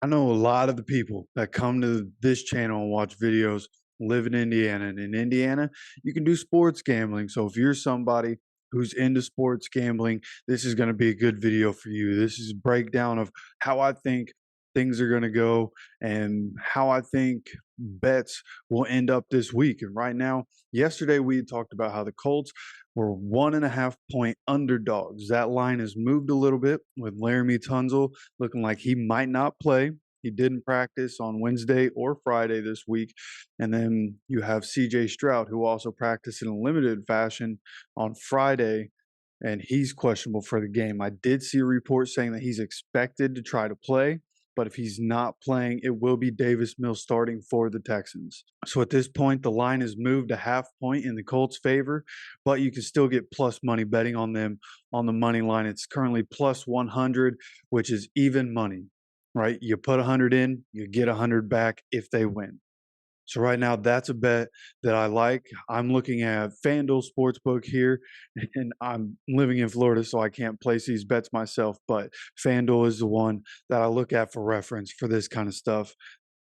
I know a lot of the people that come to this channel and watch videos live in Indiana. And in Indiana, you can do sports gambling. So if you're somebody who's into sports gambling, this is going to be a good video for you. This is a breakdown of how I think things are going to go and how I think bets will end up this week. And right now, yesterday we had talked about how the Colts were 1.5 point underdogs. That line has moved a little bit with Laramie Tunzel looking like he might not play. He didn't practice on Wednesday or Friday this week. And then you have CJ Stroud, who also practiced in a limited fashion on Friday, and he's questionable for the game. I did see a report saying that he's expected to try to play, but if he's not playing, it will be Davis Mills starting for the Texans. So at this point, the line has moved a 0.5 point in the Colts' favor, but you can still get plus money betting on them on the money line. It's currently plus 100, which is even money, right? You put 100 in, you get 100 back if they win. So right now, that's a bet that I like. I'm looking at FanDuel Sportsbook here, and I'm living in Florida, so I can't place these bets myself. But FanDuel is the one that I look at for reference for this kind of stuff.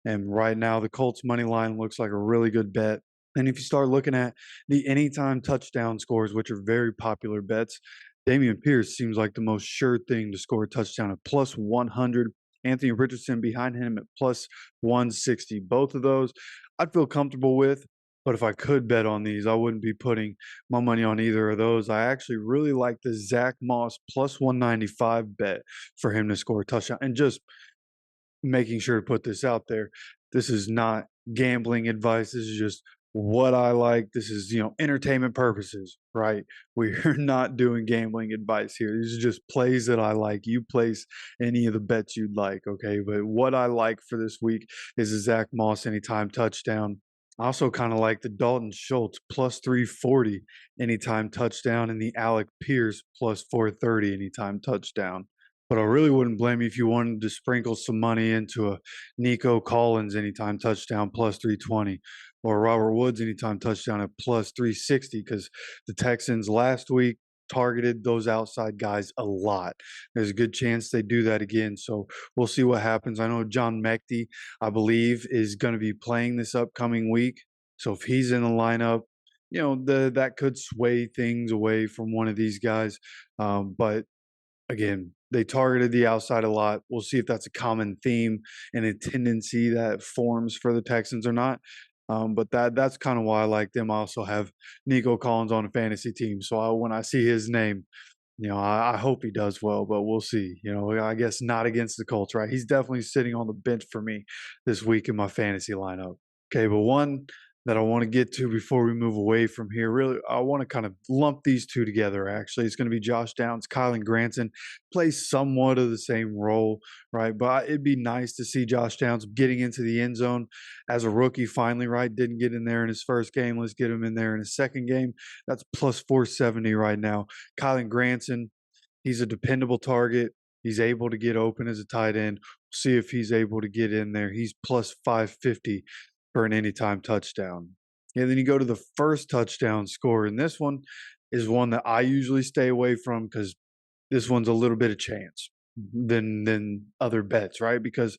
And right now, the Colts money line looks like a really good bet. And if you start looking at the anytime touchdown scores, which are very popular bets, Damian Pierce seems like the most sure thing to score a touchdown at plus 100. Anthony Richardson behind him at plus 160. Both of those I'd feel comfortable with, but if I could bet on these, I wouldn't be putting my money on either of those. I actually really like the Zach Moss plus 195 bet for him to score a touchdown. And just making sure to put this out there, this is not gambling advice. This is just what I like. This is, entertainment purposes, right? We're not doing gambling advice here. These are just plays that I like. You place any of the bets you'd like, okay? But what I like for this week is the Zach Moss anytime touchdown. I also kind of like the Dalton Schultz plus 340 anytime touchdown and the Alec Pierce plus 430 anytime touchdown. But I really wouldn't blame you if you wanted to sprinkle some money into a Nico Collins anytime touchdown plus 320 or Robert Woods anytime touchdown at plus 360 because the Texans last week targeted those outside guys a lot. There's a good chance they do that again. So we'll see what happens. I know John Mechty, I believe, is going to be playing this upcoming week. So if he's in the lineup, that could sway things away from one of these guys. But again, they targeted the outside a lot. We'll see if that's a common theme and a tendency that forms for the Texans or not. But that's kind of why I like them. I also have Nico Collins on a fantasy team, so when I see his name, I hope he does well. But we'll see. I guess not against the Colts, right? He's definitely sitting on the bench for me this week in my fantasy lineup. Okay, but one that I want to get to before we move away from here. Really, I want to kind of lump these two together, actually. It's going to be Josh Downs, Kylen Granson plays somewhat of the same role, right? But it'd be nice to see Josh Downs getting into the end zone as a rookie finally, right? Didn't get in there in his first game. Let's get him in there in his second game. That's plus 470 right now. Kylen Granson, he's a dependable target. He's able to get open as a tight end. See if he's able to get in there. He's plus 550 for an anytime touchdown. And then you go to the first touchdown score, and this one is one that I usually stay away from because this one's a little bit of chance than other bets, right? Because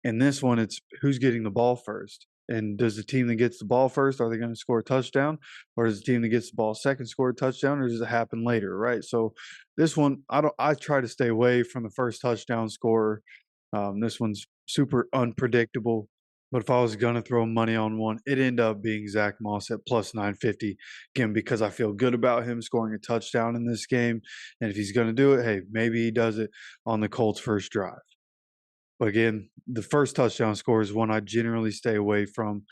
in this one, it's who's getting the ball first. And does the team that gets the ball first, are they going to score a touchdown? Or does the team that gets the ball second score a touchdown, or does it happen later, right? So this one, I try to stay away from the first touchdown scorer. This one's super unpredictable. But if I was going to throw money on one, it ended up being Zach Moss at plus 950. Again, because I feel good about him scoring a touchdown in this game. And if he's going to do it, hey, maybe he does it on the Colts' first drive. But again, the first touchdown score is one I generally stay away from.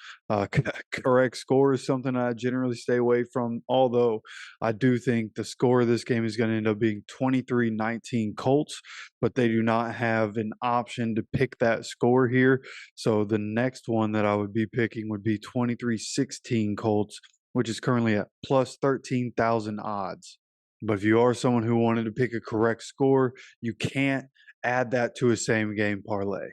Correct score is something I generally stay away from, although I do think the score of this game is going to end up being 23-19 Colts, but they do not have an option to pick that score here. So the next one that I would be picking would be 23-16 Colts, which is currently at plus 13,000 odds. But if you are someone who wanted to pick a correct score, you can't add that to a same game parlay.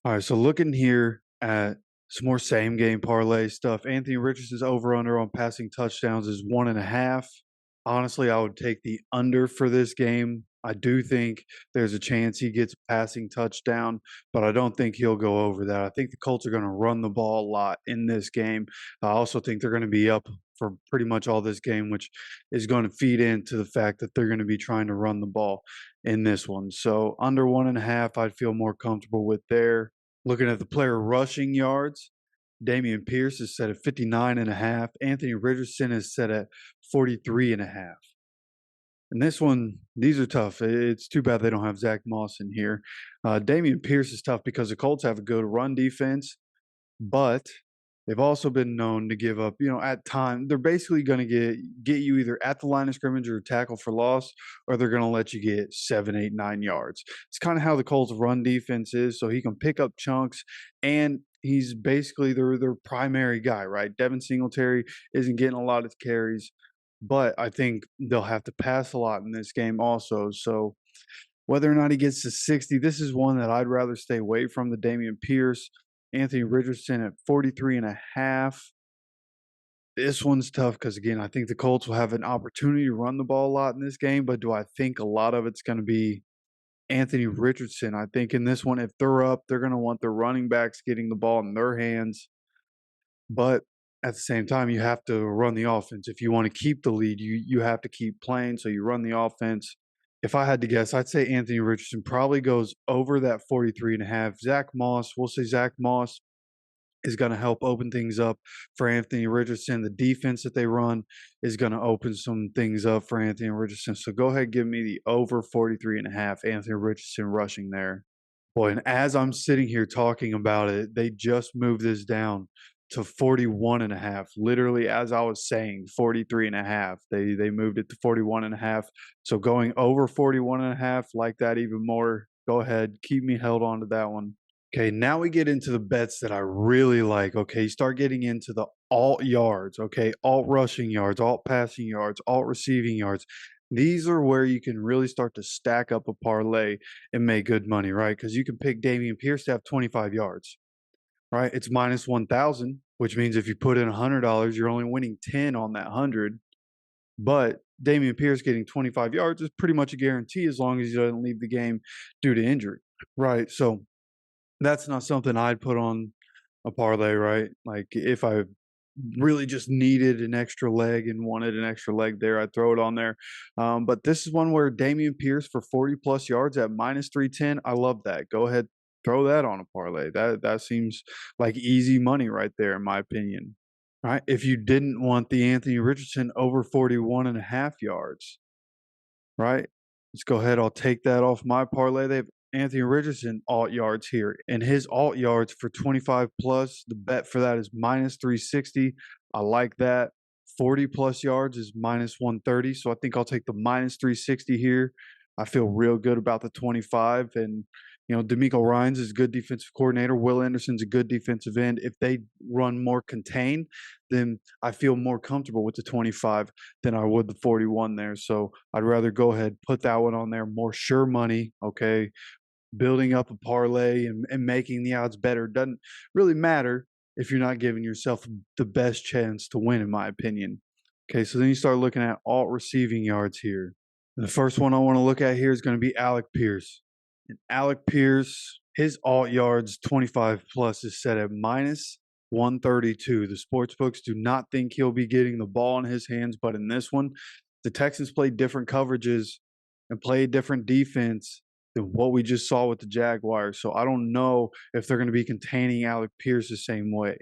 All right, so looking here at some more same game parlay stuff. Anthony Richardson's over under on passing touchdowns is 1.5. Honestly, I would take the under for this game I do think there's a chance he gets a passing touchdown, but I don't think he'll go over that. I think the Colts are going to run the ball a lot in this game. I also think they're going to be up for pretty much all this game, which is going to feed into the fact that they're going to be trying to run the ball in this one. So under 1.5, I'd feel more comfortable with there. Looking at the player rushing yards, Dameon Pierce is set at 59.5. Anthony Richardson is set at 43.5. And this one, these are tough. It's too bad they don't have Zach Moss in here. Dameon Pierce is tough because the Colts have a good run defense, but they've also been known to give up, at time. They're basically going to get you either at the line of scrimmage or tackle for loss, or they're going to let you get 7, 8, 9 yards. It's kind of how the Colts run defense is, so he can pick up chunks, and he's basically their primary guy, right? Devin Singletary isn't getting a lot of carries, but I think they'll have to pass a lot in this game also. So whether or not he gets to 60, this is one that I'd rather stay away from. The Dameon Pierce, Anthony Richardson at 43.5. This one's tough because, again, I think the Colts will have an opportunity to run the ball a lot in this game, but do I think a lot of it's going to be Anthony Richardson? I think in this one, if they're up, they're going to want their running backs getting the ball in their hands. But at the same time, you have to run the offense. If you want to keep the lead, you have to keep playing, so you run the offense. If I had to guess, I'd say Anthony Richardson probably goes over that 43.5. Zach Moss, we'll say Zach Moss is going to help open things up for Anthony Richardson. The defense that they run is going to open some things up for Anthony Richardson. So go ahead, give me the over 43.5. Anthony Richardson rushing there. Boy, and as I'm sitting here talking about it, they just moved this down to 41.5. Literally, as I was saying, 43.5. They moved it to 41.5. So going over 41.5, like that even more. Go ahead, keep me held on to that one. Okay, now we get into the bets that I really like. Okay, you start getting into the alt yards. Okay, alt rushing yards, alt passing yards, alt receiving yards. These are where you can really start to stack up a parlay and make good money, right? Because you can pick Dameon Pierce to have 25 yards, right? It's minus 1,000, which means if you put in $100, you're only winning 10 on that 100. But Dameon Pierce getting 25 yards is pretty much a guarantee as long as he doesn't leave the game due to injury, right? So that's not something I'd put on a parlay, right? Like if I really just needed an extra leg and wanted an extra leg there, I'd throw it on there. But this is one where Dameon Pierce for 40 plus yards at minus 310. I love that. Go ahead, throw that on a parlay. That seems like easy money right there, in my opinion. All right. If you didn't want the Anthony Richardson over 41.5 yards, right? Let's go ahead. I'll take that off my parlay. They have Anthony Richardson alt yards here, and his alt yards for 25 plus. The bet for that is minus 360. I like that. 40 plus yards is minus 130. So I think I'll take the minus 360 here. I feel real good about the 25. And, D'Amico Ryans is a good defensive coordinator. Will Anderson's a good defensive end. If they run more contained, then I feel more comfortable with the 25 than I would the 41 there. So I'd rather go ahead, put that one on there. More sure money, okay? Building up a parlay and making the odds better doesn't really matter if you're not giving yourself the best chance to win, in my opinion. Okay, so then you start looking at alt receiving yards here. And the first one I want to look at here is going to be Alec Pierce. And Alec Pierce, his alt yards 25 plus is set at minus 132. The sportsbooks do not think he'll be getting the ball in his hands, but in this one, the Texans played different coverages and played different defense than what we just saw with the Jaguars. So I don't know if they're going to be containing Alec Pierce the same way.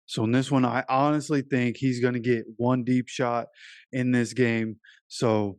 So in this one, I honestly think he's going to get one deep shot in this game. So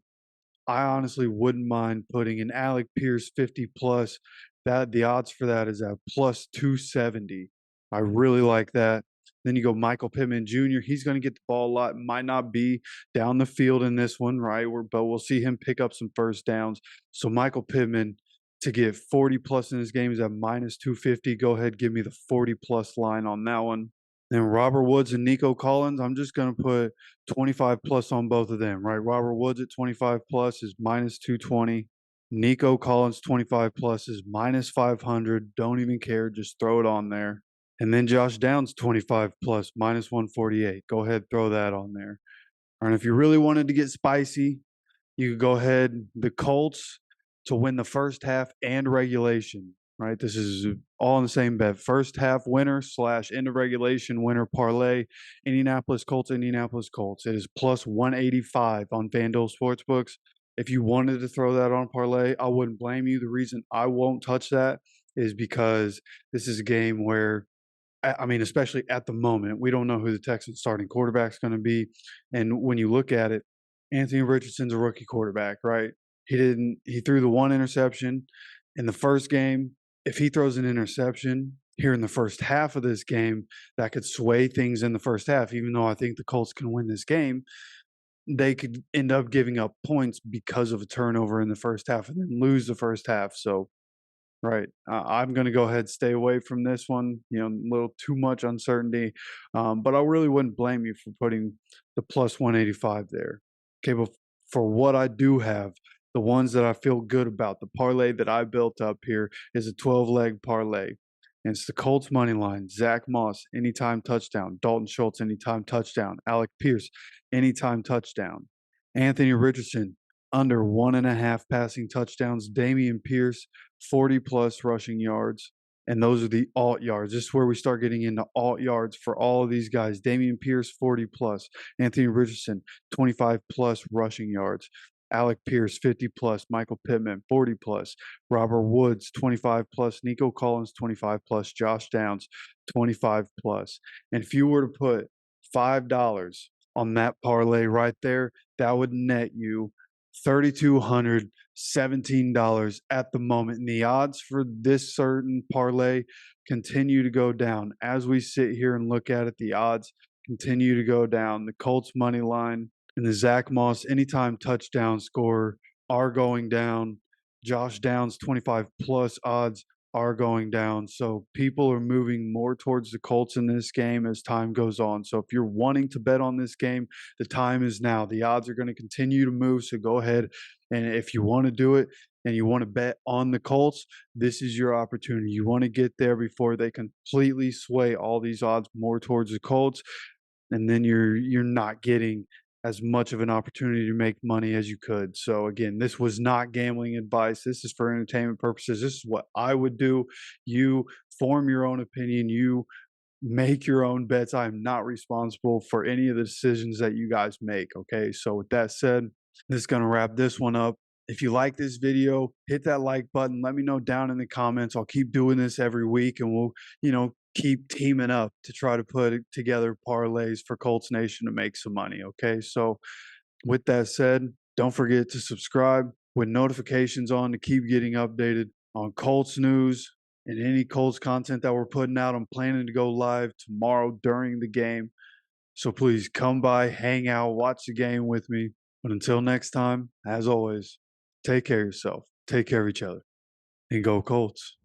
I honestly wouldn't mind putting an Alec Pierce 50 plus. That the odds for that is at plus 270. I really like that. Then you go Michael Pittman Jr. He's going to get the ball a lot. Might not be down the field in this one, right? But we'll see him pick up some first downs. So Michael Pittman to get 40 plus in this game is at minus 250. Go ahead, give me the 40 plus line on that one. Then Robert Woods and Nico Collins, I'm just going to put 25 plus on both of them, right? Robert Woods at 25 plus is minus 220. Nico Collins 25 plus is minus 500. Don't even care. Just throw it on there. And then Josh Downs 25 plus minus 148. Go ahead, throw that on there. And if you really wanted to get spicy, you could go ahead. The Colts, to win the first half and regulation, right? This is all in the same bet. First half winner slash end of regulation winner parlay. Indianapolis Colts, Indianapolis Colts. It is plus 185 on FanDuel Sportsbooks. If you wanted to throw that on parlay, I wouldn't blame you. The reason I won't touch that is because this is a game where, I mean, especially at the moment, we don't know who the Texans starting quarterback's going to be. And when you look at it, Anthony Richardson's a rookie quarterback, right? He threw the one interception in the first game. If he throws an interception here in the first half of this game, that could sway things in the first half. Even though I think the Colts can win this game, they could end up giving up points because of a turnover in the first half and then lose the first half. So, right. I'm going to go ahead and stay away from this one. A little too much uncertainty, but I really wouldn't blame you for putting the plus 185 there. Okay, but for what I do have, the ones that I feel good about, the parlay that I built up here is a 12-leg parlay. And it's the Colts money line, Zach Moss, anytime touchdown, Dalton Schultz, anytime touchdown, Alec Pierce, anytime touchdown, Anthony Richardson, under 1.5 passing touchdowns, Dameon Pierce, 40+ rushing yards. And those are the alt yards. This is where we start getting into alt yards for all of these guys. Dameon Pierce, 40+. Anthony Richardson, 25+ rushing yards. Alec Pierce, 50+. Michael Pittman, 40+. Robert Woods, 25+. Nico Collins, 25+. Josh Downs, 25+. And if you were to put $5 on that parlay right there, that would net you $3,217 at the moment. And the odds for this certain parlay continue to go down. As we sit here and look at it, the odds continue to go down. The Colts money line and the Zach Moss anytime touchdown score are going down. Josh Downs 25+ odds are going down. So people are moving more towards the Colts in this game as time goes on. So if you're wanting to bet on this game, the time is now. The odds are going to continue to move. So go ahead. And if you want to do it and you want to bet on the Colts, this is your opportunity. You want to get there before they completely sway all these odds more towards the Colts. And then you're not getting as much of an opportunity to make money as you could. So again, this was not gambling advice. This is for entertainment purposes. This is what I would do. You form your own opinion. You make your own bets. I am not responsible for any of the decisions that you guys make. Okay. So with that said, this is going to wrap this one up. If you like this video, hit that like button. Let me know down in the comments. I'll keep doing this every week and we'll, keep teaming up to try to put together parlays for Colts Nation to make some money. Okay. So with that said, don't forget to subscribe with notifications on to keep getting updated on Colts news and any Colts content that we're putting out. I'm planning to go live tomorrow during the game. So please come by, hang out, watch the game with me. But until next time, as always, take care of yourself, take care of each other, and go Colts.